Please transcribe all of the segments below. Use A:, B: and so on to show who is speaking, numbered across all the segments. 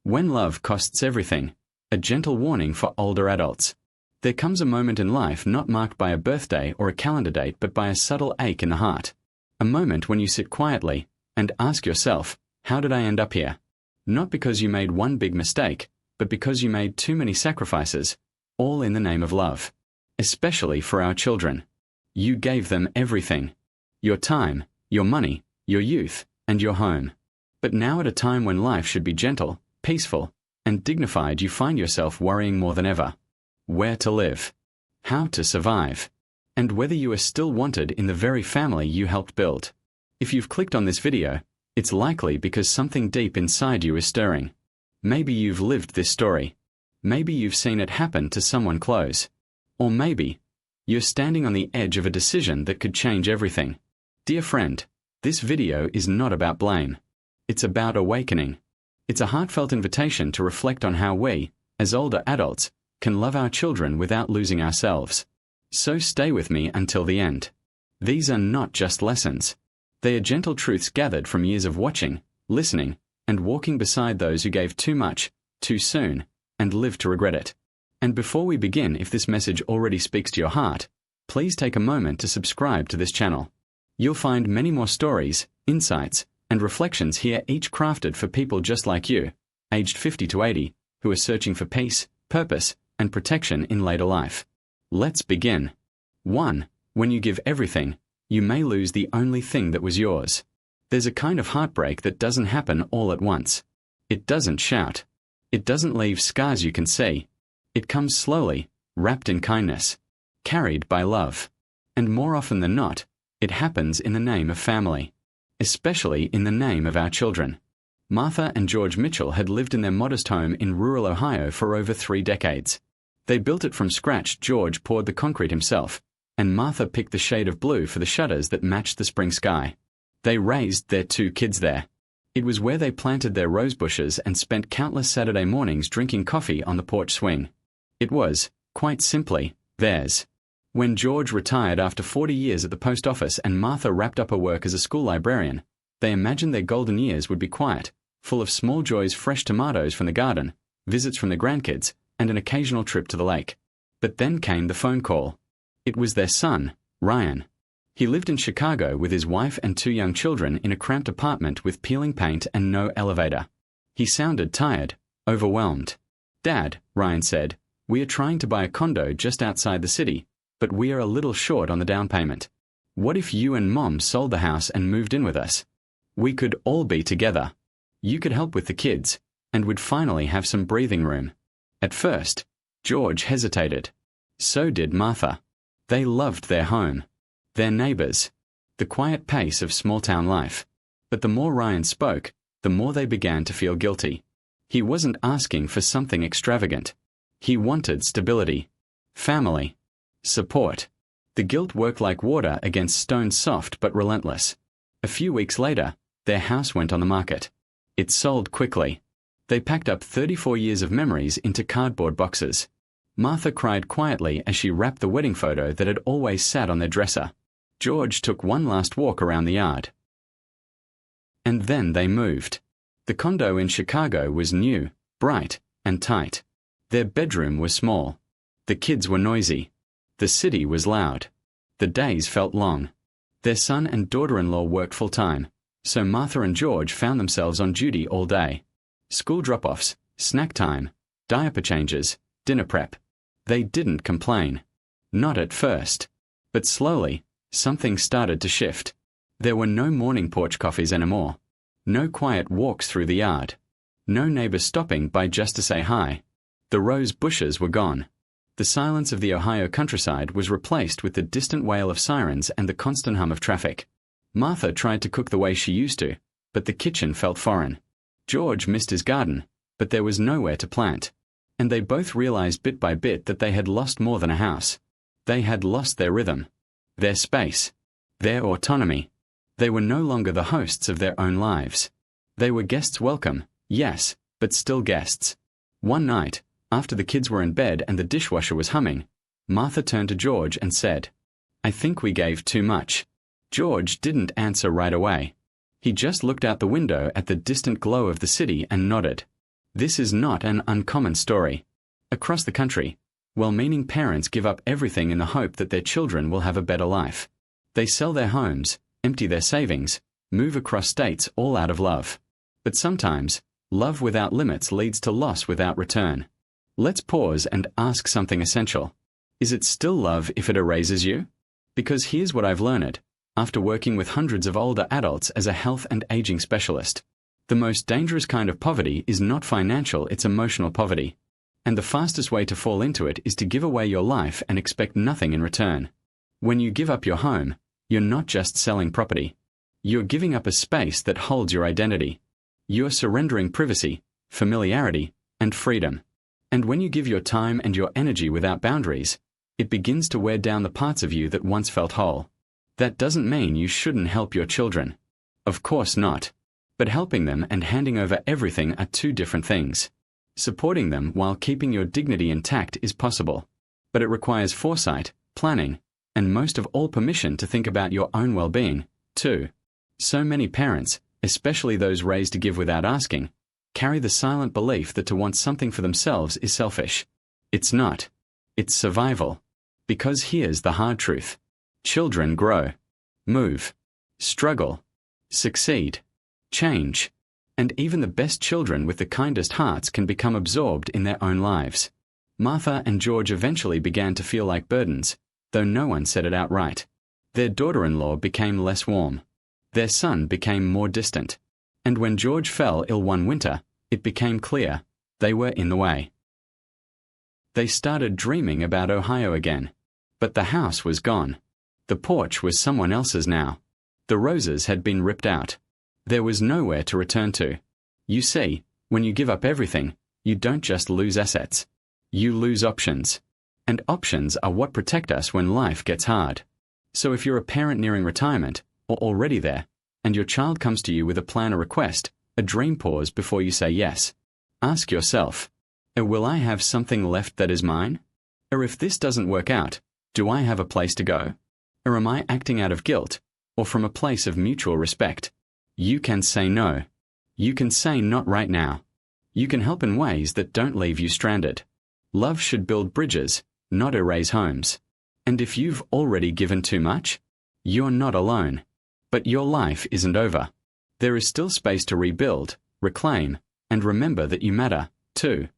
A: When love costs everything, a gentle warning for older adults. There comes a moment in life not marked by a birthday or a calendar date but by a subtle ache in the heart. A moment when you sit quietly and ask yourself, how did I end up here? Not because you made one big mistake, but because you made too many sacrifices, all in the name of love. Especially for our children. You gave them everything. Your time, your money, your youth, and your home. But now at a time when life should be gentle, peaceful, and dignified, you find yourself worrying more than ever. Where to live, how to survive, and whether you are still wanted in the very family you helped build. If you've clicked on this video, it's likely because something deep inside you is stirring. Maybe you've lived this story. Maybe you've seen it happen to someone close. Or maybe you're standing on the edge of a decision that could change everything. Dear friend, this video is not about blame. It's about awakening. It's a heartfelt invitation to reflect on how we, as older adults, can love our children without losing ourselves. So stay with me until the end. These are not just lessons. They are gentle truths gathered from years of watching, listening, and walking beside those who gave too much, too soon, and lived to regret it. And before we begin, if this message already speaks to your heart, please take a moment to subscribe to this channel. You'll find many more stories, insights, and reflections here, each crafted for people just like you, aged 50 to 80, who are searching for peace, purpose, and protection in later life. Let's begin. 1. When you give everything, you may lose the only thing that was yours. There's a kind of heartbreak that doesn't happen all at once. It doesn't shout. It doesn't leave scars you can see. It comes slowly, wrapped in kindness, carried by love. And more often than not, it happens in the name of family. Especially in the name of our children. Martha and George Mitchell had lived in their modest home in rural Ohio for over 3 decades. They built it from scratch. George poured the concrete himself, and Martha picked the shade of blue for the shutters that matched the spring sky. They raised their 2 kids there. It was where they planted their rose bushes and spent countless Saturday mornings drinking coffee on the porch swing. It was, quite simply, theirs. When George retired after 40 years at the post office and Martha wrapped up her work as a school librarian, they imagined their golden years would be quiet, full of small joys, fresh tomatoes from the garden, visits from the grandkids, and an occasional trip to the lake. But then came the phone call. It was their son, Ryan. He lived in Chicago with his wife and 2 young children in a cramped apartment with peeling paint and no elevator. He sounded tired, overwhelmed. "Dad," Ryan said, "we are trying to buy a condo just outside the city, but we are a little short on the down payment. What if you and Mom sold the house and moved in with us? We could all be together. You could help with the kids, and we'd finally have some breathing room." At first, George hesitated. So did Martha. They loved their home, their neighbors, the quiet pace of small-town life. But the more Ryan spoke, the more they began to feel guilty. He wasn't asking for something extravagant. He wanted stability, family, support. The guilt worked like water against stone, soft but relentless. A few weeks later, their house went on the market. It sold quickly. They packed up 34 years of memories into cardboard boxes. Martha cried quietly as she wrapped the wedding photo that had always sat on their dresser. George took one last walk around the yard. And then they moved. The condo in Chicago was new, bright, and tight. Their bedroom was small. The kids were noisy. The city was loud. The days felt long. Their son and daughter-in-law worked full-time, so Martha and George found themselves on duty all day. School drop-offs, snack time, diaper changes, dinner prep. They didn't complain. Not at first. But slowly, something started to shift. There were no morning porch coffees anymore. No quiet walks through the yard. No neighbors stopping by just to say hi. The rose bushes were gone. The silence of the Ohio countryside was replaced with the distant wail of sirens and the constant hum of traffic. Martha tried to cook the way she used to, but the kitchen felt foreign. George missed his garden, but there was nowhere to plant. And they both realized bit by bit that they had lost more than a house. They had lost their rhythm, their space, their autonomy. They were no longer the hosts of their own lives. They were guests welcome, yes, but still guests. One night, after the kids were in bed and the dishwasher was humming, Martha turned to George and said, "I think we gave too much." George didn't answer right away. He just looked out the window at the distant glow of the city and nodded. This is not an uncommon story. Across the country, well-meaning parents give up everything in the hope that their children will have a better life. They sell their homes, empty their savings, move across states all out of love. But sometimes, love without limits leads to loss without return. Let's pause and ask something essential. Is it still love if it erases you? Because here's what I've learned, after working with hundreds of older adults as a health and aging specialist. The most dangerous kind of poverty is not financial, it's emotional poverty. And the fastest way to fall into it is to give away your life and expect nothing in return. When you give up your home, you're not just selling property. You're giving up a space that holds your identity. You're surrendering privacy, familiarity, and freedom. And when you give your time and your energy without boundaries, it begins to wear down the parts of you that once felt whole. That doesn't mean you shouldn't help your children. Of course not. But helping them and handing over everything are two different things. Supporting them while keeping your dignity intact is possible. But it requires foresight, planning, and most of all permission to think about your own well-being, too. So many parents, especially those raised to give without asking, carry the silent belief that to want something for themselves is selfish. It's not. It's survival. Because here's the hard truth. Children grow, move, struggle, succeed, change, and even the best children with the kindest hearts can become absorbed in their own lives. Martha and George eventually began to feel like burdens, though no one said it outright. Their daughter-in-law became less warm. Their son became more distant. And when George fell ill one winter, it became clear they were in the way. They started dreaming about Ohio again. But the house was gone. The porch was someone else's now. The roses had been ripped out. There was nowhere to return to. You see, when you give up everything, you don't just lose assets. You lose options. And options are what protect us when life gets hard. So if you're a parent nearing retirement, or already there, and your child comes to you with a plan or request, a dream, pause before you say yes. Ask yourself, will I have something left that is mine? Or if this doesn't work out, do I have a place to go? Or am I acting out of guilt, or from a place of mutual respect? You can say no. You can say not right now. You can help in ways that don't leave you stranded. Love should build bridges, not erase homes. And if you've already given too much, you're not alone. But your life isn't over. There is still space to rebuild, reclaim, and remember that you matter, too.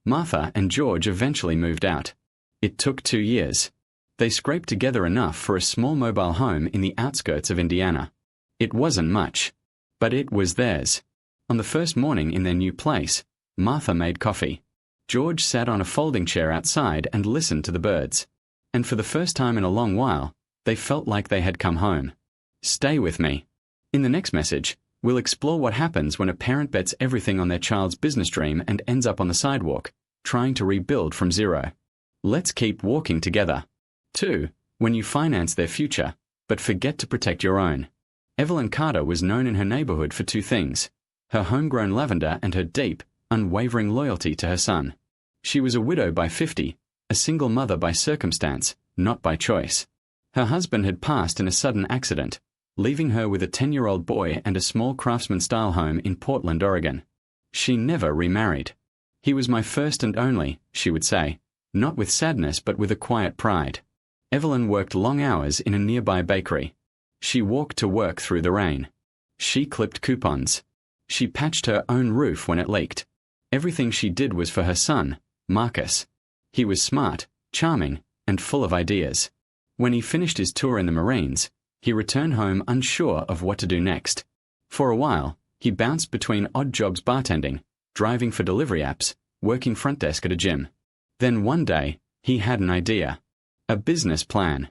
A: Martha and George eventually moved out. It took 2 years. They scraped together enough for a small mobile home in the outskirts of Indiana. It wasn't much, but it was theirs. On the first morning in their new place, Martha made coffee. George sat on a folding chair outside and listened to the birds. And for the first time in a long while, they felt like they had come home. Stay with me. In the next message, we'll explore what happens when a parent bets everything on their child's business dream and ends up on the sidewalk, trying to rebuild from zero. Let's keep walking together. 2. When you finance their future, but forget to protect your own. Evelyn Carter was known in her neighborhood for 2 things: her homegrown lavender and her deep, unwavering loyalty to her son. She was a widow by 50, a single mother by circumstance, not by choice. Her husband had passed in a sudden accident, leaving her with a 10-year-old boy and a small craftsman-style home in Portland, Oregon. She never remarried. He was my first and only, she would say, not with sadness but with a quiet pride. Evelyn worked long hours in a nearby bakery. She walked to work through the rain. She clipped coupons. She patched her own roof when it leaked. Everything she did was for her son, Marcus. He was smart, charming, and full of ideas. When he finished his tour in the Marines, he returned home unsure of what to do next. For a while, he bounced between odd jobs bartending, driving for delivery apps, working front desk at a gym. Then one day, he had an idea. A business plan.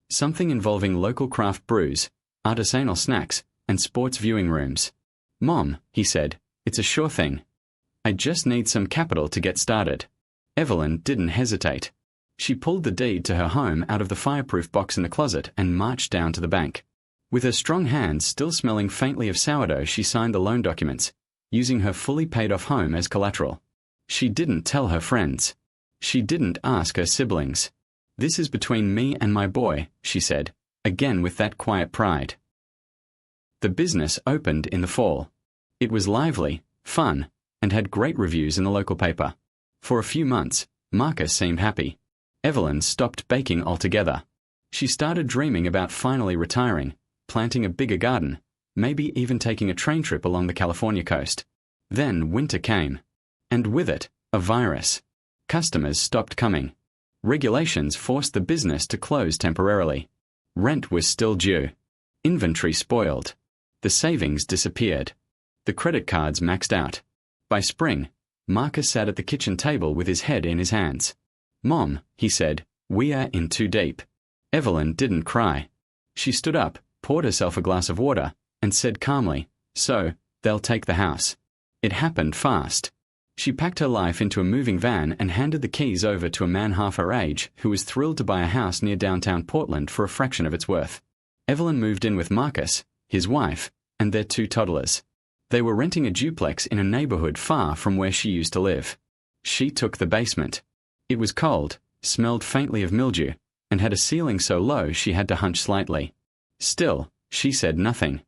A: Something involving local craft brews, artisanal snacks, and sports viewing rooms. "Mom," he said, "it's a sure thing. I just need some capital to get started." Evelyn didn't hesitate. She pulled the deed to her home out of the fireproof box in the closet and marched down to the bank. With her strong hands still smelling faintly of sourdough, she signed the loan documents, using her fully paid-off home as collateral. She didn't tell her friends. She didn't ask her siblings. "This is between me and my boy," she said, again with that quiet pride. The business opened in the fall. It was lively, fun, and had great reviews in the local paper. For a few months, Marcus seemed happy. Evelyn stopped baking altogether. She started dreaming about finally retiring, planting a bigger garden, maybe even taking a train trip along the California coast. Then winter came. And with it, a virus. Customers stopped coming. Regulations forced the business to close temporarily. Rent was still due. Inventory spoiled. The savings disappeared. The credit cards maxed out. By spring, Marcus sat at the kitchen table with his head in his hands. "Mom," he said, "we are in too deep." Evelyn didn't cry. She stood up, poured herself a glass of water, and said calmly, "So, they'll take the house." It happened fast. She packed her life into a moving van and handed the keys over to a man half her age who was thrilled to buy a house near downtown Portland for a fraction of its worth. Evelyn moved in with Marcus, his wife, and their 2 toddlers. They were renting a duplex in a neighborhood far from where she used to live. She took the basement. It was cold, smelled faintly of mildew, and had a ceiling so low she had to hunch slightly. Still, she said nothing.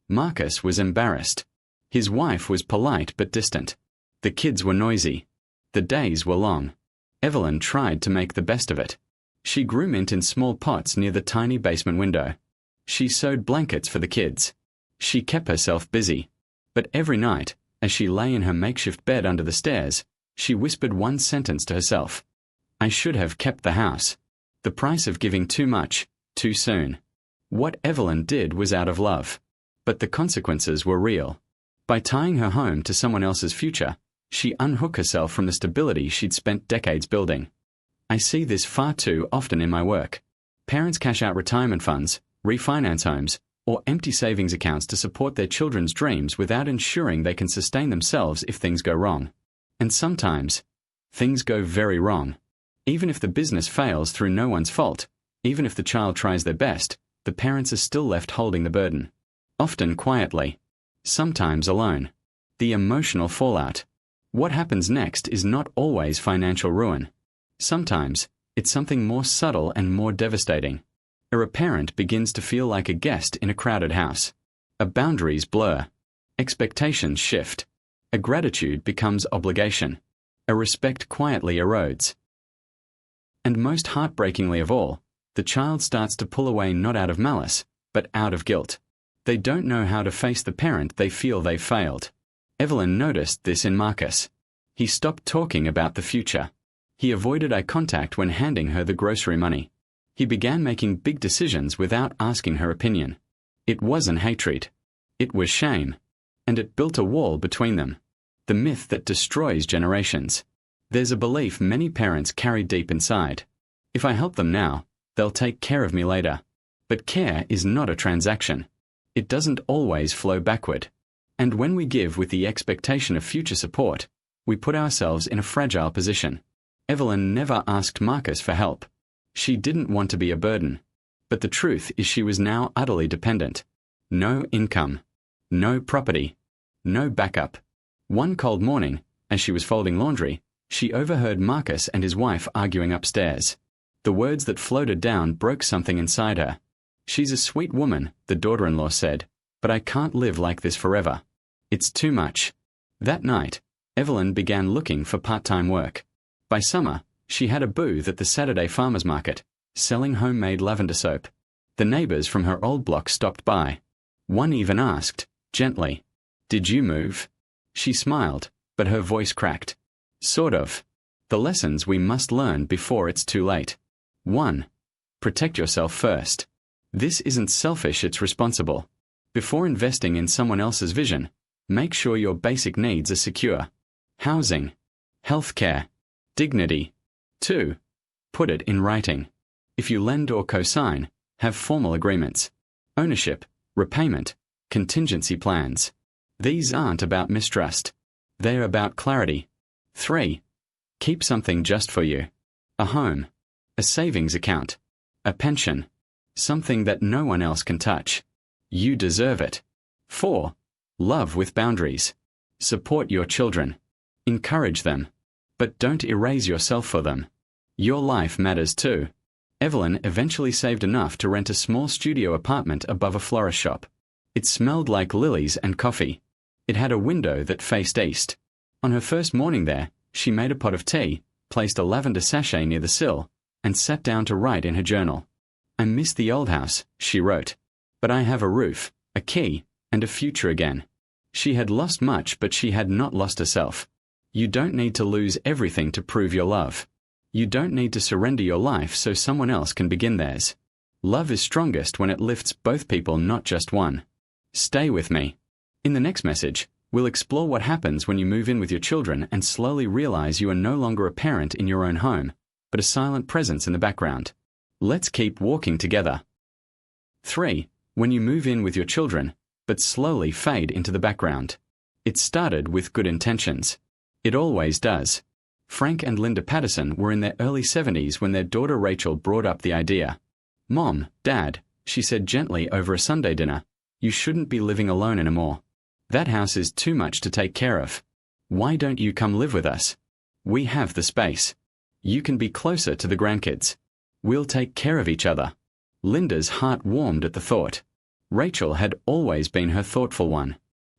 A: Marcus was embarrassed. His wife was polite but distant. The kids were noisy. The days were long. Evelyn tried to make the best of it. She grew mint in small pots near the tiny basement window. She sewed blankets for the kids. She kept herself busy. But every night, as she lay in her makeshift bed under the stairs, she whispered one sentence to herself. "I should have kept the house." The price of giving too much, too soon. What Evelyn did was out of love. But the consequences were real. By tying her home to someone else's future, she unhooked herself from the stability she'd spent decades building. I see this far too often in my work. Parents cash out retirement funds, refinance homes, or empty savings accounts to support their children's dreams without ensuring they can sustain themselves if things go wrong. And sometimes, things go very wrong. Even if the business fails through no one's fault, even if the child tries their best, the parents are still left holding the burden. Often quietly. Sometimes alone. The emotional fallout. What happens next is not always financial ruin. Sometimes, it's something more subtle and more devastating. A parent begins to feel like a guest in a crowded house. A boundaries blur. Expectations shift. A gratitude becomes obligation. A respect quietly erodes. And most heartbreakingly of all, the child starts to pull away not out of malice, but out of guilt. They don't know how to face the parent they feel they failed. Evelyn noticed this in Marcus. He stopped talking about the future. He avoided eye contact when handing her the grocery money. He began making big decisions without asking her opinion. It wasn't hatred. It was shame. And it built a wall between them. The myth that destroys generations. There's a belief many parents carry deep inside. If I help them now, they'll take care of me later. But care is not a transaction. It doesn't always flow backward. And when we give with the expectation of future support, we put ourselves in a fragile position. Evelyn never asked Marcus for help. She didn't want to be a burden. But the truth is she was now utterly dependent. No income. No property. No backup. One cold morning, as she was folding laundry, she overheard Marcus and his wife arguing upstairs. The words that floated down broke something inside her. "She's a sweet woman," the daughter-in-law said, "but I can't live like this forever. It's too much." That night, Evelyn began looking for part-time work. By summer, she had a booth at the Saturday farmers market, selling homemade lavender soap. The neighbors from her old block stopped by. One even asked, gently, "Did you move?" She smiled, but her voice cracked. Sort of. The lessons we must learn before it's too late. 1. Protect yourself first. This isn't selfish, it's responsible. Before investing in someone else's vision, make sure your basic needs are secure. Housing, healthcare, dignity. 2. Put it in writing. If you lend or co-sign, have formal agreements. Ownership, repayment, contingency plans. These aren't about mistrust. They're about clarity. 3. Keep something just for you. A home, a savings account, a pension, something that no one else can touch. You deserve it. 4. Love with boundaries. Support your children. Encourage them. But don't erase yourself for them. Your life matters too. Evelyn eventually saved enough to rent a small studio apartment above a florist shop. It smelled like lilies and coffee. It had a window that faced east. On her first morning there, she made a pot of tea, placed a lavender sachet near the sill, and sat down to write in her journal. "I miss the old house," she wrote. "But I have a roof, a key, and a future again." She had lost much, but she had not lost herself. You don't need to lose everything to prove your love. You don't need to surrender your life so someone else can begin theirs. Love is strongest when it lifts both people, not just one. Stay with me. In the next message, we'll explore what happens when you move in with your children and slowly realize you are no longer a parent in your own home, but a silent presence in the background. Let's keep walking together. 3. When you move in with your children, but slowly fade into the background. It started with good intentions. It always does. Frank and Linda Patterson were in their early 70s when their daughter Rachel brought up the idea. "Mom, Dad," she said gently over a Sunday dinner, "you shouldn't be living alone anymore. That house is too much to take care of. Why don't you come live with us? We have the space. You can be closer to the grandkids. We'll take care of each other." Linda's heart warmed at the thought. Rachel had always been her thoughtful one.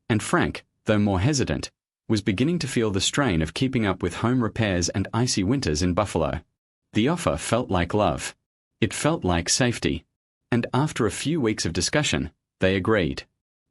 A: And Frank, though more hesitant, was beginning to feel the strain of keeping up with home repairs and icy winters in Buffalo. The offer felt like love. It felt like safety. And after a few weeks of discussion, they agreed.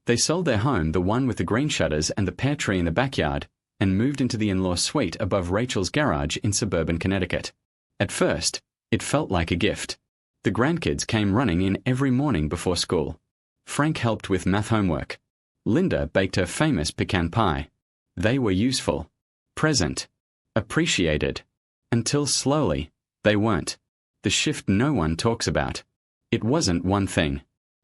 A: They sold their home, the one with the green shutters and the pear tree in the backyard, and moved into the in-law suite above Rachel's garage in suburban Connecticut. At first, it felt like a gift. The grandkids came running in every morning before school. Frank helped with math homework. Linda baked her famous pecan pie. They were useful, present, appreciated, until slowly, they weren't. The shift no one talks about. It wasn't one thing.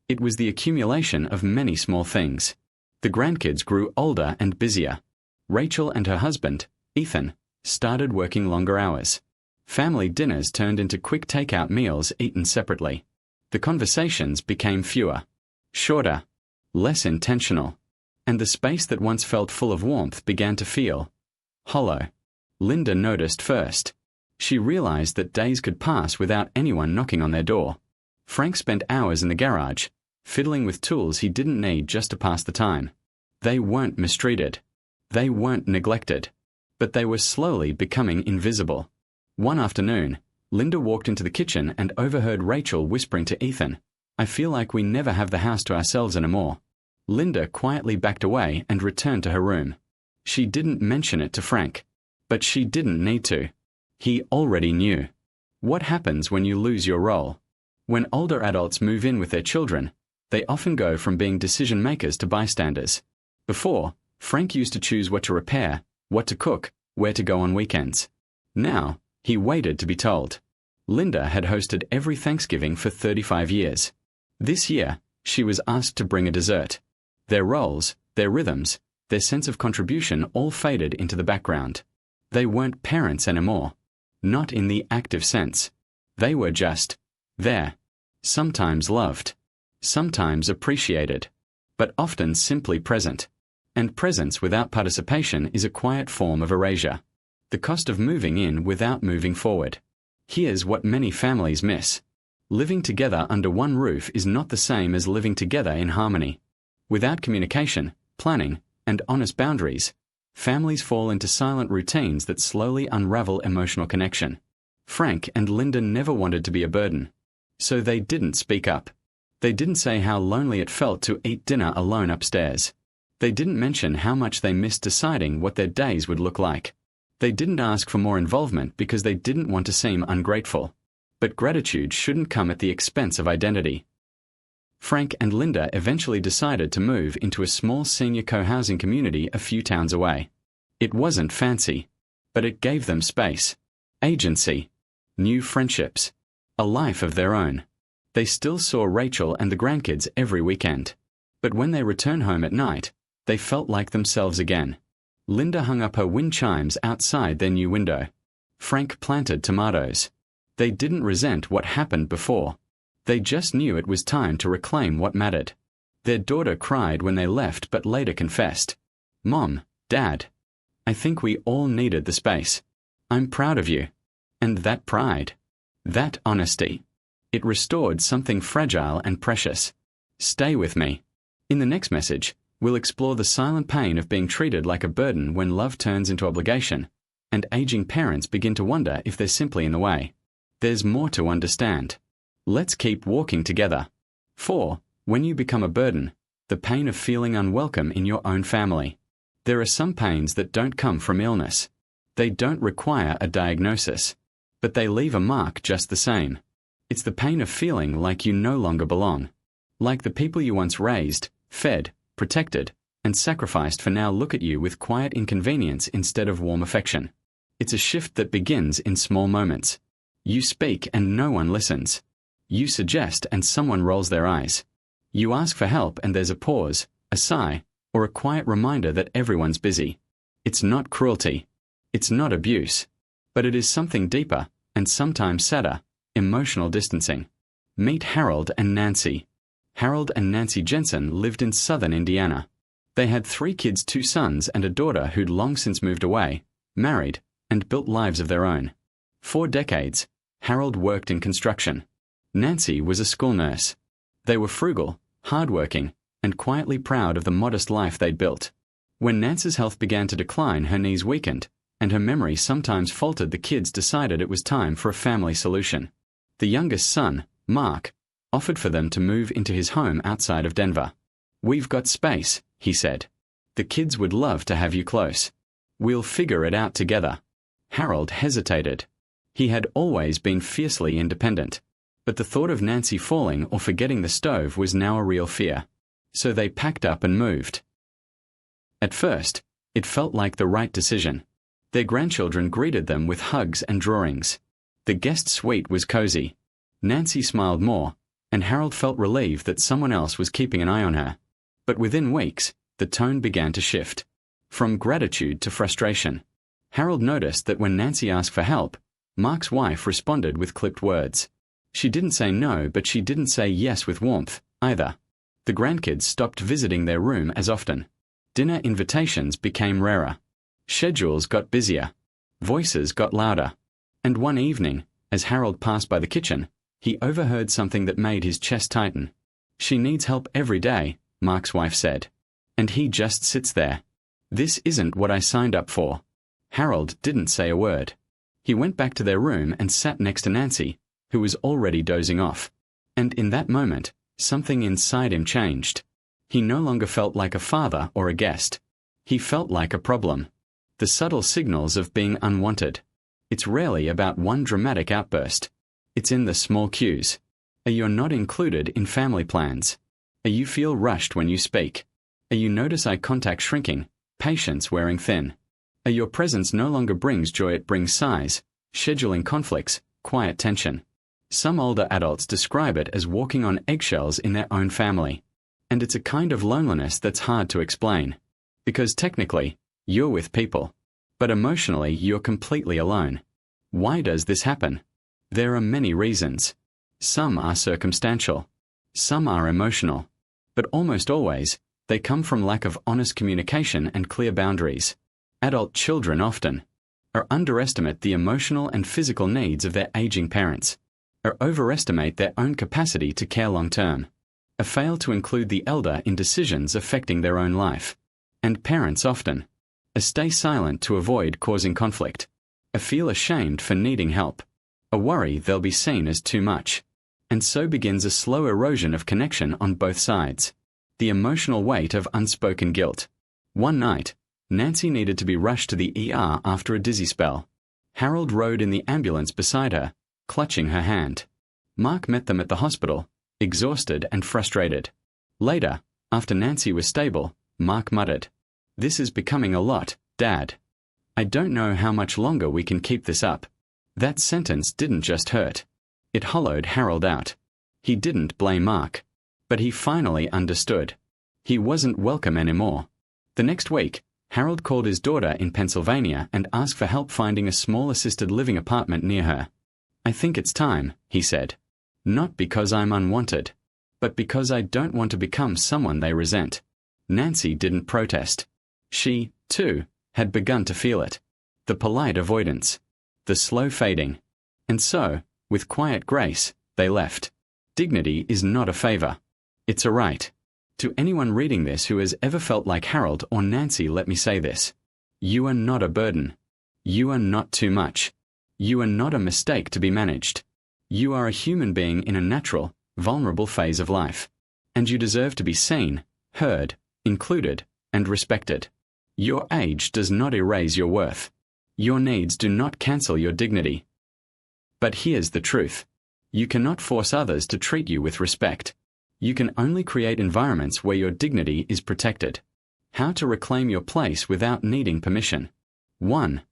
A: It was the accumulation of many small things. The grandkids grew older and busier. Rachel and her husband, Ethan, started working longer hours. Family dinners turned into quick takeout meals eaten separately. The conversations became fewer, shorter, less intentional. And the space that once felt full of warmth began to feel hollow. Linda noticed first. She realized that days could pass without anyone knocking on their door. Frank spent hours in the garage, fiddling with tools he didn't need just to pass the time. They weren't mistreated. They weren't neglected. But they were slowly becoming invisible. One afternoon, Linda walked into the kitchen and overheard Rachel whispering to Ethan, "I feel like we never have the house to ourselves anymore." Linda quietly backed away and returned to her room. She didn't mention it to Frank. But she didn't need to. He already knew. What happens when you lose your role? When older adults move in with their children, they often go from being decision makers to bystanders. Before, Frank used to choose what to repair, what to cook, where to go on weekends. Now, he waited to be told. Linda had hosted every Thanksgiving for 35 years. This year, she was asked to bring a dessert. Their roles, their rhythms, their sense of contribution all faded into the background. They weren't parents anymore. Not in the active sense. They were just there. Sometimes loved. Sometimes appreciated. But often simply present. And presence without participation is a quiet form of erasure. The cost of moving in without moving forward. Here's what many families miss. Living together under one roof is not the same as living together in harmony. Without communication, planning, and honest boundaries, families fall into silent routines that slowly unravel emotional connection. Frank and Linda never wanted to be a burden. So they didn't speak up. They didn't say how lonely it felt to eat dinner alone upstairs. They didn't mention how much they missed deciding what their days would look like. They didn't ask for more involvement because they didn't want to seem ungrateful. But gratitude shouldn't come at the expense of identity. Frank and Linda eventually decided to move into a small senior co-housing community a few towns away. It wasn't fancy, but it gave them space, agency, new friendships, a life of their own. They still saw Rachel and the grandkids every weekend. But when they returned home at night, they felt like themselves again. Linda hung up her wind chimes outside their new window. Frank planted tomatoes. They didn't resent what happened before. They just knew it was time to reclaim what mattered. Their daughter cried when they left but later confessed, "Mom, Dad, I think we all needed the space. I'm proud of you." And that pride, that honesty, it restored something fragile and precious. Stay with me. In the next message, We'll explore the silent pain of being treated like a burden when love turns into obligation, and aging parents begin to wonder if they're simply in the way. There's more to understand. Let's keep walking together. 4. When you become a burden, the pain of feeling unwelcome in your own family. There are some pains that don't come from illness. They don't require a diagnosis, but they leave a mark just the same. It's the pain of feeling like you no longer belong. Like the people you once raised, fed, protected, and sacrificed for now look at you with quiet inconvenience instead of warm affection. It's a shift that begins in small moments. You speak and no one listens. You suggest and someone rolls their eyes. You ask for help and there's a pause, a sigh, or a quiet reminder that everyone's busy. It's not cruelty. It's not abuse. But it is something deeper, and sometimes sadder, emotional distancing. Meet Harold and Nancy. Harold and Nancy Jensen lived in southern Indiana. They had 3 kids, 2 sons and a daughter who'd long since moved away, married, and built lives of their own. For decades, Harold worked in construction. Nancy was a school nurse. They were frugal, hardworking, and quietly proud of the modest life they'd built. When Nancy's health began to decline, her knees weakened, and her memory sometimes faltered, the kids decided it was time for a family solution. The youngest son, Mark, offered for them to move into his home outside of Denver. "We've got space," he said. "The kids would love to have you close. We'll figure it out together." Harold hesitated. He had always been fiercely independent, but the thought of Nancy falling or forgetting the stove was now a real fear. So they packed up and moved. At first, it felt like the right decision. Their grandchildren greeted them with hugs and drawings. The guest suite was cozy. Nancy smiled more, and Harold felt relieved that someone else was keeping an eye on her. But within weeks, the tone began to shift. From gratitude to frustration. Harold noticed that when Nancy asked for help, Mark's wife responded with clipped words. She didn't say no, but she didn't say yes with warmth, either. The grandkids stopped visiting their room as often. Dinner invitations became rarer. Schedules got busier. Voices got louder. And one evening, as Harold passed by the kitchen, he overheard something that made his chest tighten. "She needs help every day," Mark's wife said. "And he just sits there. This isn't what I signed up for." Harold didn't say a word. He went back to their room and sat next to Nancy, who was already dozing off. And in that moment, something inside him changed. He no longer felt like a father or a guest. He felt like a problem. The subtle signals of being unwanted. It's rarely about one dramatic outburst. It's in the small cues. A you're not included in family plans. A you feel rushed when you speak. A you notice eye contact shrinking, patience wearing thin. A your presence no longer brings joy, it brings sighs, scheduling conflicts, quiet tension. Some older adults describe it as walking on eggshells in their own family. And it's a kind of loneliness that's hard to explain. Because technically, you're with people. But emotionally, you're completely alone. Why does this happen? There are many reasons. Some are circumstantial. Some are emotional. But almost always, they come from lack of honest communication and clear boundaries. Adult children often or underestimate the emotional and physical needs of their aging parents, or overestimate their own capacity to care long term, or fail to include the elder in decisions affecting their own life. And parents often stay silent to avoid causing conflict, feel ashamed for needing help, worry they'll be seen as too much. And so begins a slow erosion of connection on both sides. The emotional weight of unspoken guilt. One night, Nancy needed to be rushed to the ER after a dizzy spell. Harold rode in the ambulance beside her, clutching her hand. Mark met them at the hospital, exhausted and frustrated. Later, after Nancy was stable, Mark muttered, "This is becoming a lot, Dad. I don't know how much longer we can keep this up." That sentence didn't just hurt. It hollowed Harold out. He didn't blame Mark. But he finally understood. He wasn't welcome anymore. The next week, Harold called his daughter in Pennsylvania and asked for help finding a small assisted living apartment near her. "I think it's time," he said. "Not because I'm unwanted, but because I don't want to become someone they resent." Nancy didn't protest. She, too, had begun to feel it. The polite avoidance. The slow fading. And so, with quiet grace, they left. Dignity is not a favor. It's a right. To anyone reading this who has ever felt like Harold or Nancy, let me say this. You are not a burden. You are not too much. You are not a mistake to be managed. You are a human being in a natural, vulnerable phase of life. And you deserve to be seen, heard, included, and respected. Your age does not erase your worth. Your needs do not cancel your dignity. But here's the truth. You cannot force others to treat you with respect. You can only create environments where your dignity is protected. How to reclaim your place without needing permission. 1.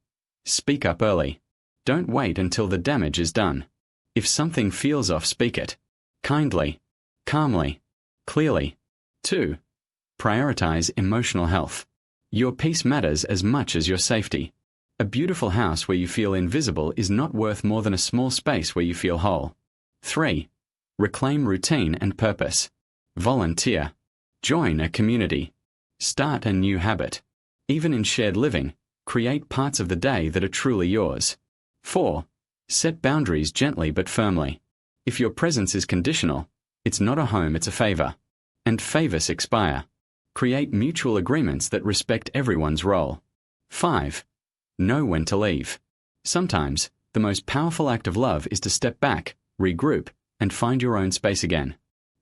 A: Speak up early. Don't wait until the damage is done. If something feels off, speak it. Kindly, calmly, clearly. 2. Prioritize emotional health. Your peace matters as much as your safety. A beautiful house where you feel invisible is not worth more than a small space where you feel whole. 3. Reclaim routine and purpose. Volunteer. Join a community. Start a new habit. Even in shared living, create parts of the day that are truly yours. 4. Set boundaries gently but firmly. If your presence is conditional, it's not a home, it's a favor. And favors expire. Create mutual agreements that respect everyone's role. 5. Know when to leave. Sometimes, the most powerful act of love is to step back, regroup, and find your own space again.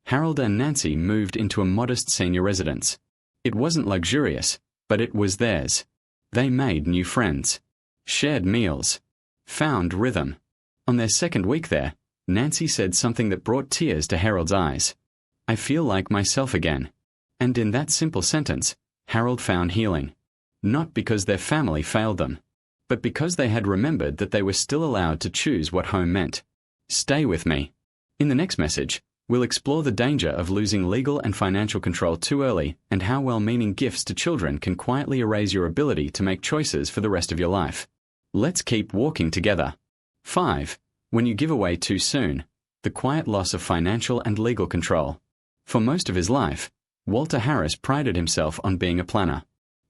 A: Harold and Nancy moved into a modest senior residence. It wasn't luxurious, but it was theirs. They made new friends, shared meals, found rhythm. On their second week there, Nancy said something that brought tears to Harold's eyes. I feel like myself again. And in that simple sentence, Harold found healing. Not because their family failed them, but because they had remembered that they were still allowed to choose what home meant. Stay with me. In the next message, we'll explore the danger of losing legal and financial control too early and how well-meaning gifts to children can quietly erase your ability to make choices for the rest of your life. Let's keep walking together. 5. When you give away too soon. The quiet loss of financial and legal control. For most of his life, Walter Harris prided himself on being a planner.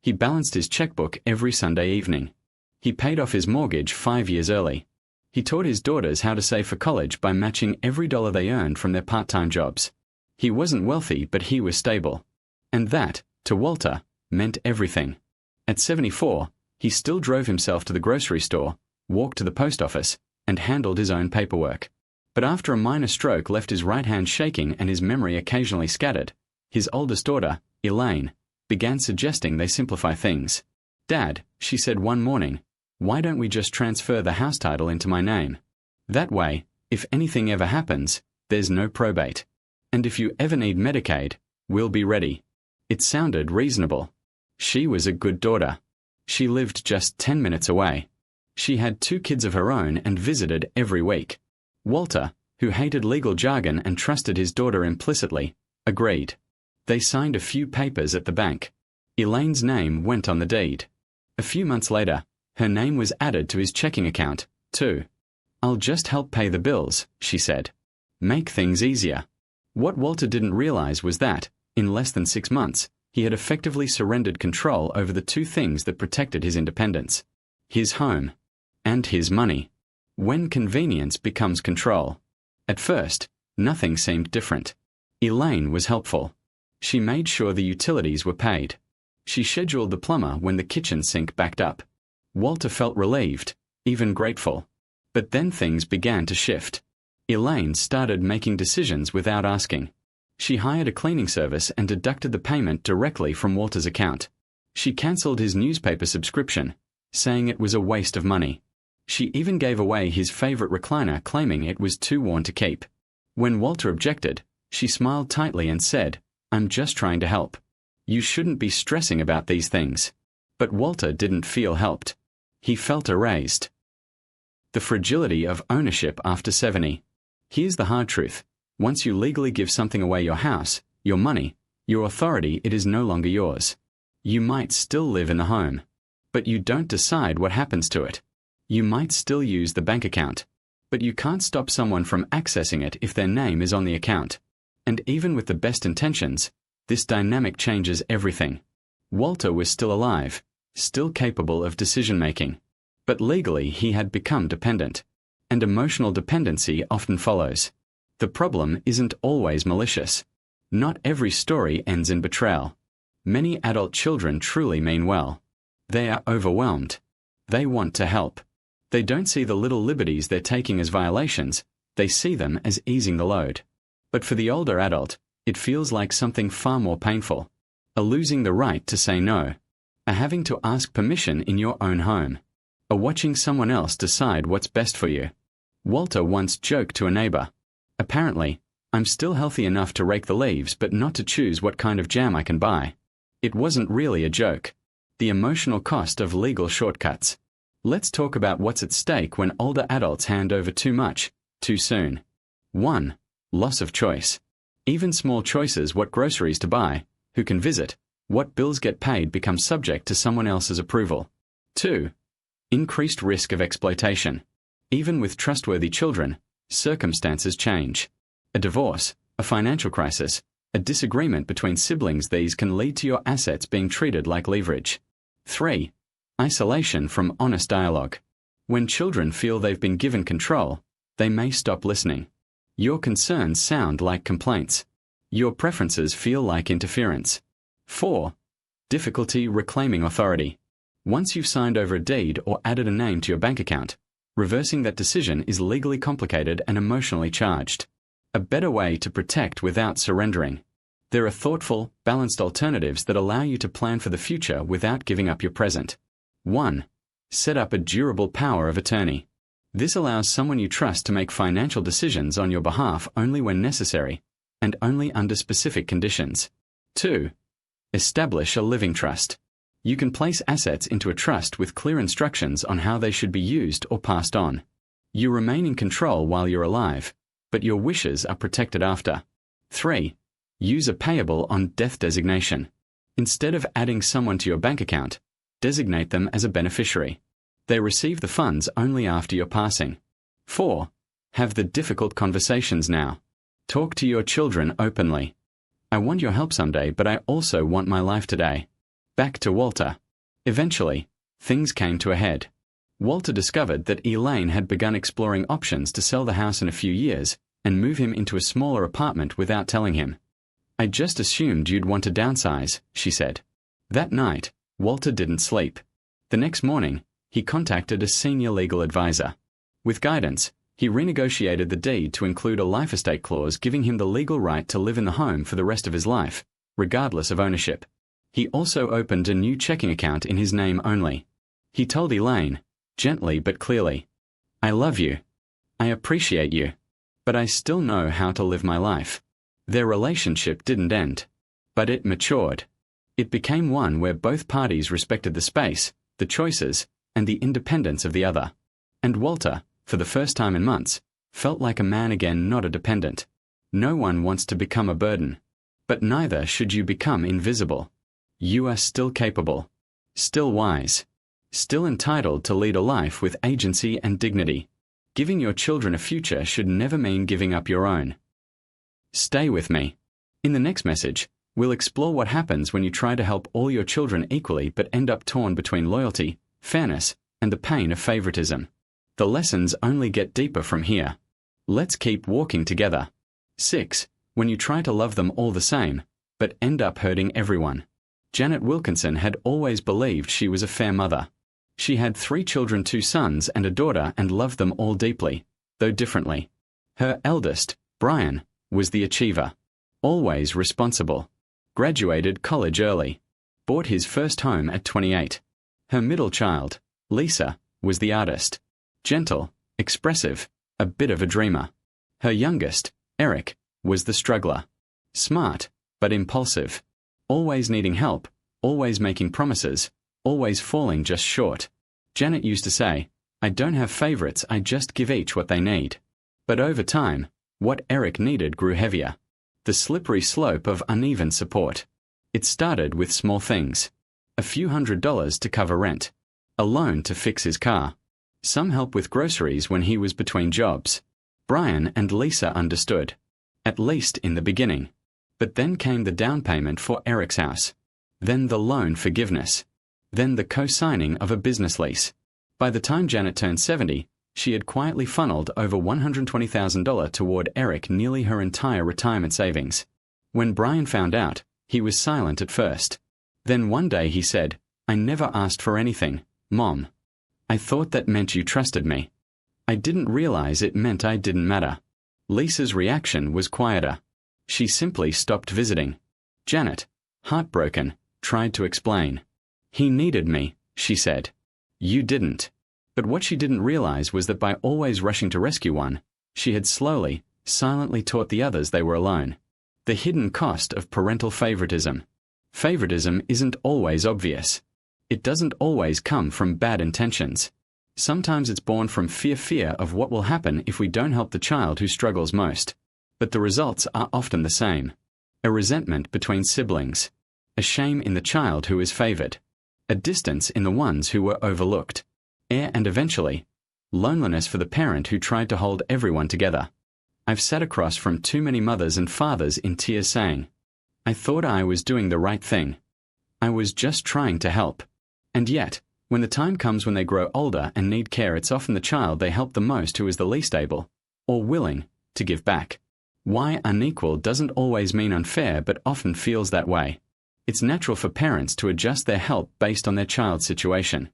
A: He balanced his checkbook every Sunday evening. He paid off his mortgage 5 years early. He taught his daughters how to save for college by matching every dollar they earned from their part-time jobs. He wasn't wealthy, but he was stable. And that, to Walter, meant everything. At 74, he still drove himself to the grocery store, walked to the post office, and handled his own paperwork. But after a minor stroke left his right hand shaking and his memory occasionally scattered, his oldest daughter, Elaine, began suggesting they simplify things. Dad, she said one morning, why don't we just transfer the house title into my name? That way, if anything ever happens, there's no probate. And if you ever need Medicaid, we'll be ready. It sounded reasonable. She was a good daughter. She lived just 10 minutes away. She had 2 kids of her own and visited every week. Walter, who hated legal jargon and trusted his daughter implicitly, agreed. They signed a few papers at the bank. Elaine's name went on the deed. A few months later, her name was added to his checking account, too. I'll just help pay the bills, she said. Make things easier. What Walter didn't realize was that, in less than 6 months, he had effectively surrendered control over the 2 things that protected his independence. His home. And his money. When convenience becomes control. At first, nothing seemed different. Elaine was helpful. She made sure the utilities were paid. She scheduled the plumber when the kitchen sink backed up. Walter felt relieved, even grateful. But then things began to shift. Elaine started making decisions without asking. She hired a cleaning service and deducted the payment directly from Walter's account. She cancelled his newspaper subscription, saying it was a waste of money. She even gave away his favorite recliner, claiming it was too worn to keep. When Walter objected, she smiled tightly and said, I'm just trying to help. You shouldn't be stressing about these things. But Walter didn't feel helped. He felt erased. The fragility of ownership after 70. Here's the hard truth. Once you legally give something away, your house, your money, your authority, it is no longer yours. You might still live in the home, but you don't decide what happens to it. You might still use the bank account, but you can't stop someone from accessing it if their name is on the account. And even with the best intentions, this dynamic changes everything. Walter was still alive, still capable of decision-making, but legally he had become dependent. And emotional dependency often follows. The problem isn't always malicious. Not every story ends in betrayal. Many adult children truly mean well. They are overwhelmed. They want to help. They don't see the little liberties they're taking as violations, they see them as easing the load. But for the older adult, it feels like something far more painful. A losing the right to say no. A having to ask permission in your own home. A watching someone else decide what's best for you. Walter once joked to a neighbor, "Apparently, I'm still healthy enough to rake the leaves but not to choose what kind of jam I can buy." It wasn't really a joke. The emotional cost of legal shortcuts. Let's talk about what's at stake when older adults hand over too much, too soon. 1. Loss of choice. Even small choices, what groceries to buy, who can visit, what bills get paid, become subject to someone else's approval. 2. Increased risk of exploitation. Even with trustworthy children, circumstances change. A divorce, a financial crisis, a disagreement between siblings, these can lead to your assets being treated like leverage. 3. Isolation from honest dialogue. When children feel they've been given control, they may stop listening. Your concerns sound like complaints. Your preferences feel like interference. 4. Difficulty reclaiming authority. Once you've signed over a deed or added a name to your bank account, reversing that decision is legally complicated and emotionally charged. A better way to protect without surrendering. There are thoughtful, balanced alternatives that allow you to plan for the future without giving up your present. 1. Set up a durable power of attorney. This allows someone you trust to make financial decisions on your behalf only when necessary, and only under specific conditions. 2. Establish a living trust. You can place assets into a trust with clear instructions on how they should be used or passed on. You remain in control while you're alive, but your wishes are protected after. 3. Use a payable on death designation. Instead of adding someone to your bank account, designate them as a beneficiary. They receive the funds only after your passing. 4. Have the difficult conversations now. Talk to your children openly. I want your help someday, but I also want my life today. Back to Walter. Eventually, things came to a head. Walter discovered that Elaine had begun exploring options to sell the house in a few years and move him into a smaller apartment without telling him. "I just assumed you'd want to downsize," she said. That night, Walter didn't sleep. The next morning, he contacted a senior legal advisor. With guidance, he renegotiated the deed to include a life estate clause giving him the legal right to live in the home for the rest of his life, regardless of ownership. He also opened a new checking account in his name only. He told Elaine, gently but clearly, "I love you. I appreciate you. But I still know how to live my life." Their relationship didn't end, but it matured. It became one where both parties respected the space, the choices, and the independence of the other. And Walter, for the first time in months, felt like a man again, not a dependent. No one wants to become a burden. But neither should you become invisible. You are still capable, still wise, still entitled to lead a life with agency and dignity. Giving your children a future should never mean giving up your own. Stay with me. In the next message, we'll explore what happens when you try to help all your children equally but end up torn between loyalty, fairness, and the pain of favoritism. The lessons only get deeper from here. Let's keep walking together. 6. When you try to love them all the same, but end up hurting everyone. Janet Wilkinson had always believed she was a fair mother. She had 3 children, 2 sons and a daughter, and loved them all deeply, though differently. Her eldest, Brian, was the achiever. Always responsible. Graduated college early. Bought his first home at 28. Her middle child, Lisa, was the artist. Gentle, expressive, a bit of a dreamer. Her youngest, Eric, was the struggler. Smart, but impulsive. Always needing help, always making promises, always falling just short. Janet used to say, "I don't have favorites, I just give each what they need." But over time, what Eric needed grew heavier. The slippery slope of uneven support. It started with small things. A few $100s to cover rent. A loan to fix his car. Some help with groceries when he was between jobs. Brian and Lisa understood. At least in the beginning. But then came the down payment for Eric's house. Then the loan forgiveness. Then the co-signing of a business lease. By the time Janet turned 70, she had quietly funneled over $120,000 toward Eric, nearly her entire retirement savings. When Brian found out, he was silent at first. Then one day he said, "I never asked for anything, Mom. I thought that meant you trusted me. I didn't realize it meant I didn't matter." Lisa's reaction was quieter. She simply stopped visiting. Janet, heartbroken, tried to explain. "He needed me," she said. "You didn't." But what she didn't realize was that by always rushing to rescue one, she had slowly, silently taught the others they were alone. The hidden cost of parental favoritism. Favoritism isn't always obvious. It doesn't always come from bad intentions. Sometimes it's born from fear of what will happen if we don't help the child who struggles most. But the results are often the same. A resentment between siblings. A shame in the child who is favored. A distance in the ones who were overlooked. And eventually, loneliness for the parent who tried to hold everyone together. I've sat across from too many mothers and fathers in tears saying, "I thought I was doing the right thing. I was just trying to help." And yet, when the time comes when they grow older and need care, it's often the child they help the most who is the least able, or willing, to give back. Why unequal doesn't always mean unfair, but often feels that way. It's natural for parents to adjust their help based on their child's situation.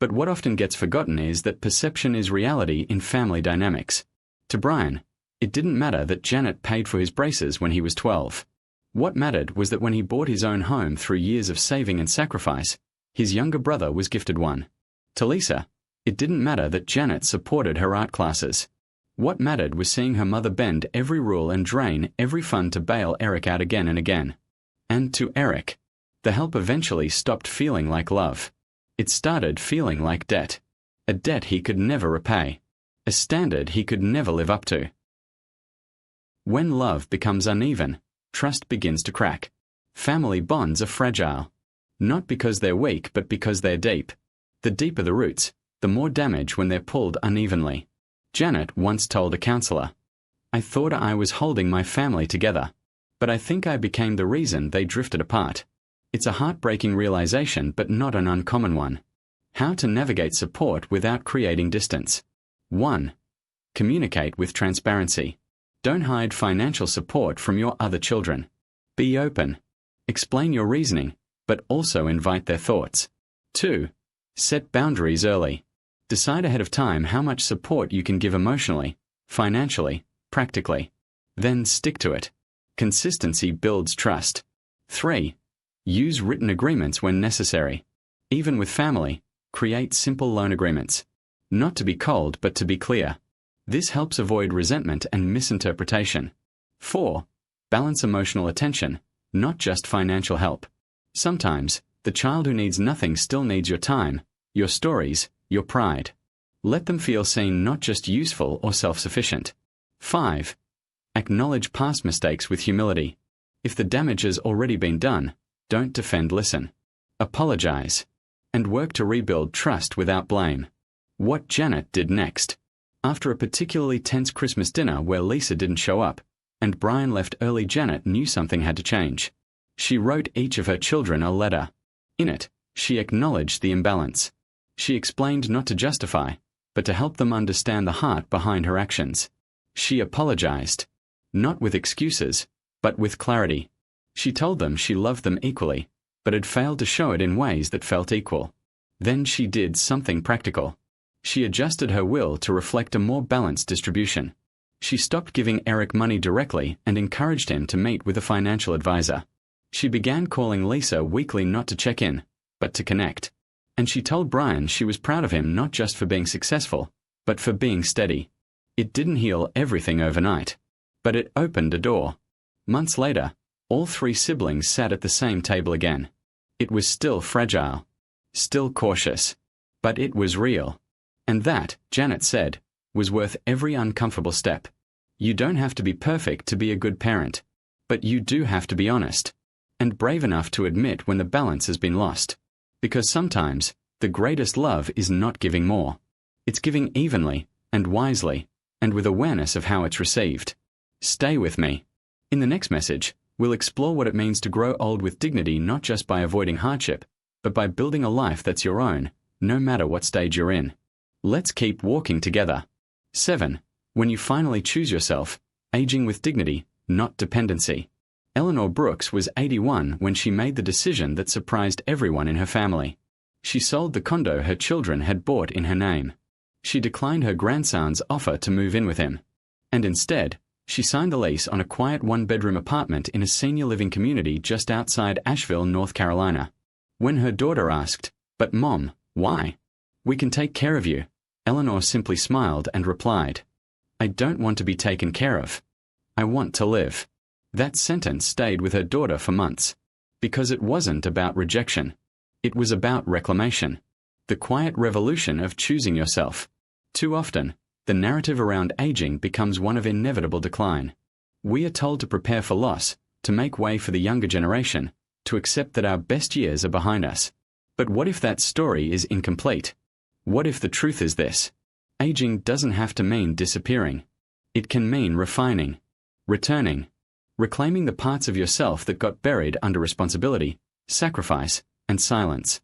A: But what often gets forgotten is that perception is reality in family dynamics. To Brian, it didn't matter that Janet paid for his braces when he was 12. What mattered was that when he bought his own home through years of saving and sacrifice, his younger brother was gifted one. To Lisa, it didn't matter that Janet supported her art classes. What mattered was seeing her mother bend every rule and drain every fund to bail Eric out again and again. And to Eric, the help eventually stopped feeling like love. It started feeling like debt. A debt he could never repay. A standard he could never live up to. When love becomes uneven, trust begins to crack. Family bonds are fragile. Not because they're weak, but because they're deep. The deeper the roots, the more damage when they're pulled unevenly. Janet once told a counselor, "I thought I was holding my family together, but I think I became the reason they drifted apart." It's a heartbreaking realization, but not an uncommon one. How to navigate support without creating distance. 1. Communicate with transparency. Don't hide financial support from your other children. Be open. Explain your reasoning, but also invite their thoughts. 2. Set boundaries early. Decide ahead of time how much support you can give emotionally, financially, practically. Then stick to it. Consistency builds trust. 3. Use written agreements when necessary. Even with family, create simple loan agreements. Not to be cold, but to be clear. This helps avoid resentment and misinterpretation. 4. Balance emotional attention, not just financial help. Sometimes, the child who needs nothing still needs your time, your stories, your pride. Let them feel seen, not just useful or self-sufficient. 5. Acknowledge past mistakes with humility. If the damage has already been done, don't defend, listen. Apologize. And work to rebuild trust without blame. What Janet did next. After a particularly tense Christmas dinner where Lisa didn't show up, and Brian left early, Janet knew something had to change. She wrote each of her children a letter. In it, she acknowledged the imbalance. She explained not to justify, but to help them understand the heart behind her actions. She apologized. Not with excuses, but with clarity. She told them she loved them equally, but had failed to show it in ways that felt equal. Then she did something practical. She adjusted her will to reflect a more balanced distribution. She stopped giving Eric money directly and encouraged him to meet with a financial advisor. She began calling Lisa weekly, not to check in, but to connect. And she told Brian she was proud of him not just for being successful, but for being steady. It didn't heal everything overnight, but it opened a door. Months later, all 3 siblings sat at the same table again. It was still fragile, still cautious, but it was real. And that, Janet said, was worth every uncomfortable step. You don't have to be perfect to be a good parent, but you do have to be honest, and brave enough to admit when the balance has been lost. Because sometimes, the greatest love is not giving more. It's giving evenly, and wisely, and with awareness of how it's received. Stay with me. In the next message, we'll explore what it means to grow old with dignity, not just by avoiding hardship, but by building a life that's your own, no matter what stage you're in. Let's keep walking together. 7. When you finally choose yourself, aging with dignity, not dependency. Eleanor Brooks was 81 when she made the decision that surprised everyone in her family. She sold the condo her children had bought in her name. She declined her grandson's offer to move in with him. And instead, she signed the lease on a quiet one-bedroom apartment in a senior living community just outside Asheville, North Carolina. When her daughter asked, "But Mom, why? We can take care of you," Eleanor simply smiled and replied, "I don't want to be taken care of. I want to live." That sentence stayed with her daughter for months. Because it wasn't about rejection. It was about reclamation. The quiet revolution of choosing yourself. Too often, the narrative around aging becomes one of inevitable decline. We are told to prepare for loss, to make way for the younger generation, to accept that our best years are behind us. But what if that story is incomplete? What if the truth is this? Aging doesn't have to mean disappearing. It can mean refining, returning, reclaiming the parts of yourself that got buried under responsibility, sacrifice, and silence.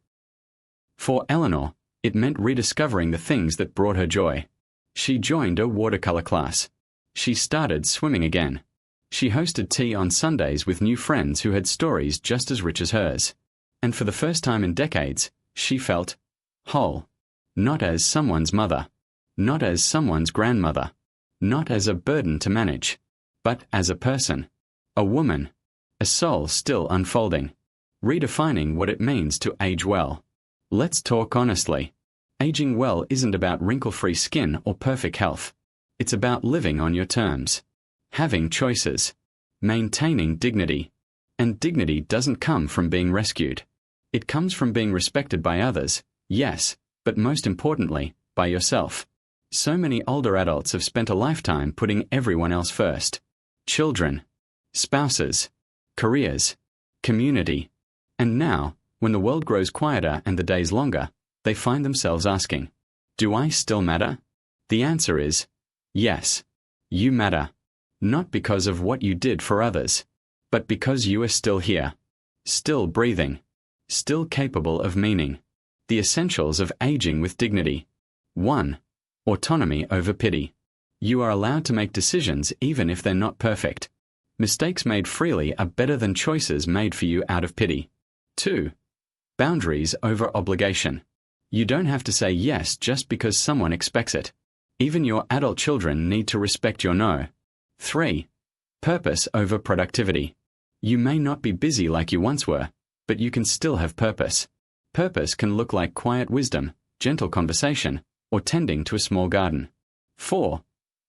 A: For Eleanor, it meant rediscovering the things that brought her joy. She joined a watercolor class. She started swimming again. She hosted tea on Sundays with new friends who had stories just as rich as hers. And for the first time in decades, she felt whole. Not as someone's mother. Not as someone's grandmother. Not as a burden to manage. But as a person. A woman. A soul still unfolding. Redefining what it means to age well. Let's talk honestly. Aging well isn't about wrinkle-free skin or perfect health. It's about living on your terms. Having choices. Maintaining dignity. And dignity doesn't come from being rescued. It comes from being respected by others, yes, but most importantly, by yourself. So many older adults have spent a lifetime putting everyone else first. Children, spouses, careers, community. And now, when the world grows quieter and the days longer, they find themselves asking, "Do I still matter?" The answer is, yes, you matter. Not because of what you did for others, but because you are still here, still breathing, still capable of meaning. The essentials of aging with dignity. 1. Autonomy over pity. You are allowed to make decisions even if they're not perfect. Mistakes made freely are better than choices made for you out of pity. 2. Boundaries over obligation. You don't have to say yes just because someone expects it. Even your adult children need to respect your no. 3. Purpose over productivity. You may not be busy like you once were, but you can still have purpose. Purpose can look like quiet wisdom, gentle conversation, or tending to a small garden. 4.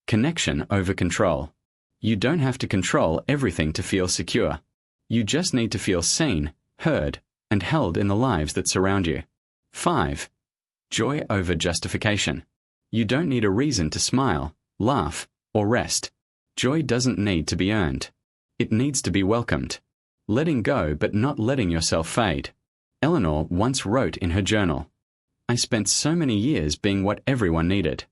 A: Connection over control. You don't have to control everything to feel secure. You just need to feel seen, heard, and held in the lives that surround you. 5. Joy over justification. You don't need a reason to smile, laugh, or rest. Joy doesn't need to be earned. It needs to be welcomed. Letting go but not letting yourself fade. Eleanor once wrote in her journal, "I spent so many years being what everyone needed.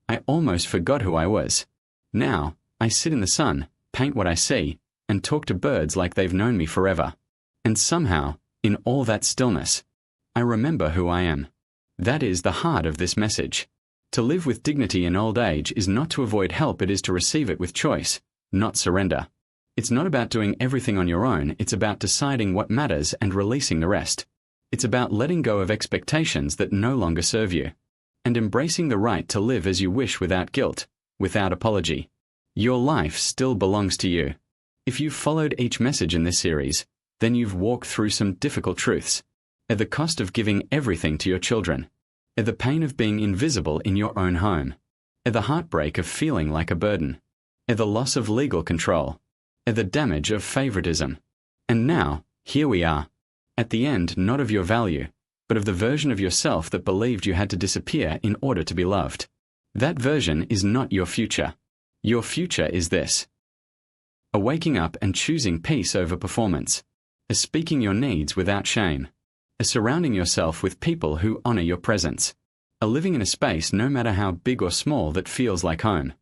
A: I almost forgot who I was. Now, I sit in the sun, paint what I see, and talk to birds like they've known me forever. And somehow, in all that stillness, I remember who I am." That is the heart of this message. To live with dignity in old age is not to avoid help, it is to receive it with choice, not surrender. It's not about doing everything on your own, it's about deciding what matters and releasing the rest. It's about letting go of expectations that no longer serve you. And embracing the right to live as you wish without guilt, without apology. Your life still belongs to you. If you've followed each message in this series, then you've walked through some difficult truths. At the cost of giving everything to your children. At the pain of being invisible in your own home. At the heartbreak of feeling like a burden. At the loss of legal control. At the damage of favoritism. And now, here we are. At the end not of your value, but of the version of yourself that believed you had to disappear in order to be loved. That version is not your future. Your future is this. A waking up and choosing peace over performance. A speaking your needs without shame. A surrounding yourself with people who honor your presence. A living in a space no matter how big or small that feels like home.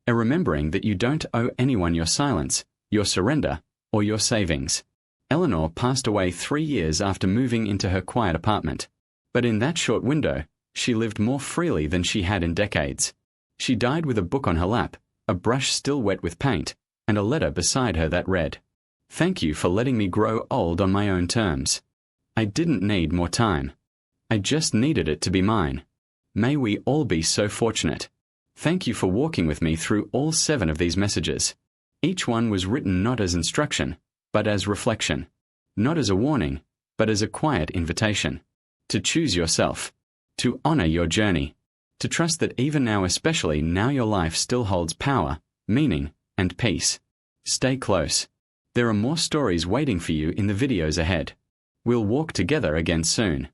A: A remembering that you don't owe anyone your silence, your surrender, or your savings. Eleanor passed away 3 years after moving into her quiet apartment. But in that short window, she lived more freely than she had in decades. She died with a book on her lap, a brush still wet with paint, and a letter beside her that read, Thank you for letting me grow old on my own terms. I didn't need more time. I just needed it to be mine. May we all be so fortunate. Thank you for walking with me through all 7 of these messages. Each one was written not as instruction, but as reflection. Not as a warning, but as a quiet invitation. To choose yourself. To honor your journey. To trust that even now, especially now, your life still holds power, meaning, and peace. Stay close. There are more stories waiting for you in the videos ahead. We'll walk together again soon.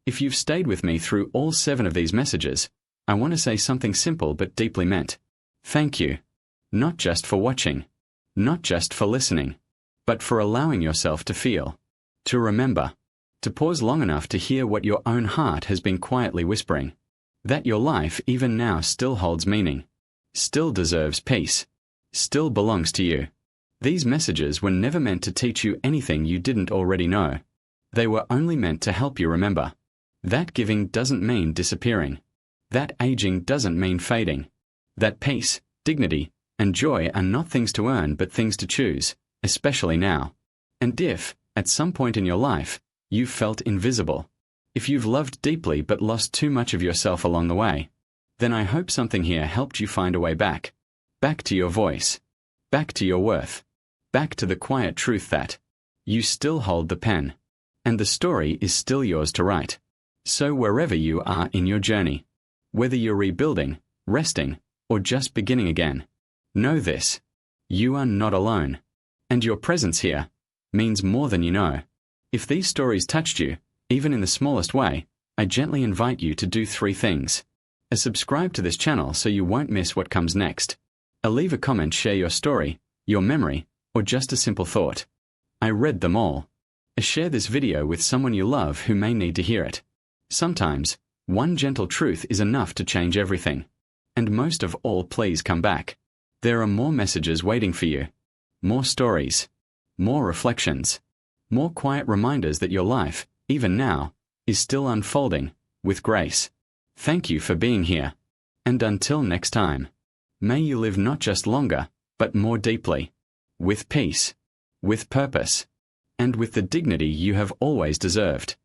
A: If you've stayed with me through all 7 of these messages, I want to say something simple but deeply meant. Thank you. Not just for watching. Not just for listening. But for allowing yourself to feel. To remember. To pause long enough to hear what your own heart has been quietly whispering. That your life even now still holds meaning. Still deserves peace. Still belongs to you. These messages were never meant to teach you anything you didn't already know. They were only meant to help you remember. That giving doesn't mean disappearing. That aging doesn't mean fading. That peace, dignity, and joy are not things to earn but things to choose, especially now. And if, at some point in your life, you've felt invisible, if you've loved deeply but lost too much of yourself along the way, then I hope something here helped you find a way back. Back to your voice. Back to your worth. Back to the quiet truth that you still hold the pen. And the story is still yours to write. So wherever you are in your journey, whether you're rebuilding, resting, or just beginning again, know this. You are not alone. And your presence here means more than you know. If these stories touched you, even in the smallest way, I gently invite you to do 3 things. Subscribe to this channel so you won't miss what comes next. Leave a comment, share your story, your memory, or just a simple thought. I read them all. Share this video with someone you love who may need to hear it. Sometimes, one gentle truth is enough to change everything. And most of all, please come back. There are more messages waiting for you. More stories. More reflections. More quiet reminders that your life, even now, is still unfolding, with grace. Thank you for being here. And until next time, may you live not just longer, but more deeply. With peace. With purpose. And with the dignity you have always deserved.